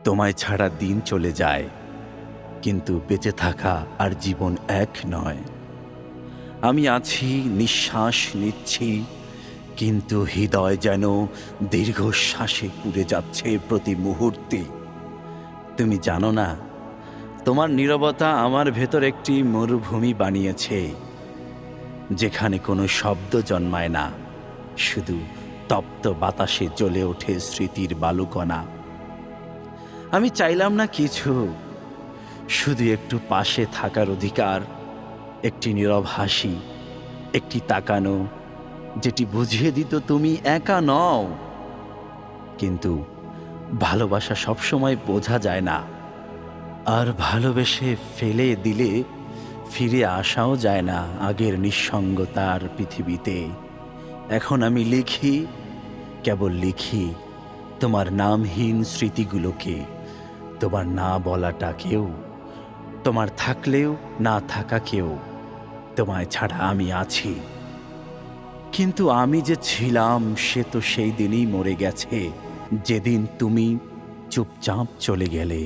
তোমায় ছাড়া দিন চলে যায়, কিন্তু বেঁচে থাকা আর জীবন এক নয়। আমি আছি, নিঃশ্বাস নিচ্ছি, কিন্তু হৃদয় যেন দীর্ঘশ্বাসে পুড়ে যাচ্ছে প্রতি মুহূর্তে। তুমি জানো না, তোমার নীরবতা আমার ভেতর একটি মরুভূমি বানিয়েছে, যেখানে কোনো শব্দ জন্মায় না, শুধু তপ্ত বাতাসে জ্বলে ওঠে স্মৃতির বালুকণা। আমি চাইলাম না কিছু, শুধু একটু পাশে থাকার অধিকার, একটি নীরব হাসি, একটি তাকানো, যেটি বুঝিয়ে দিত তুমি একা নও। কিন্তু ভালোবাসা সবসময় বোঝা যায় না, আর ভালোবেসে ফেলে দিলে ফিরে আসাও যায় না আগের নিঃসঙ্গতার পৃথিবীতে। এখন আমি লিখি, কেবল লিখি তোমার নামহীন স্মৃতিগুলোকে, তোমার না বলাটাকেও, তোমার থাকলেও না থাকাকেও। তোমায় ছাড়া আমি আছি, কিন্তু আমি যে ছিলাম সে তো সেই দিনই মরে গেছে, যেদিন তুমি চুপচাপ চলে গেলে।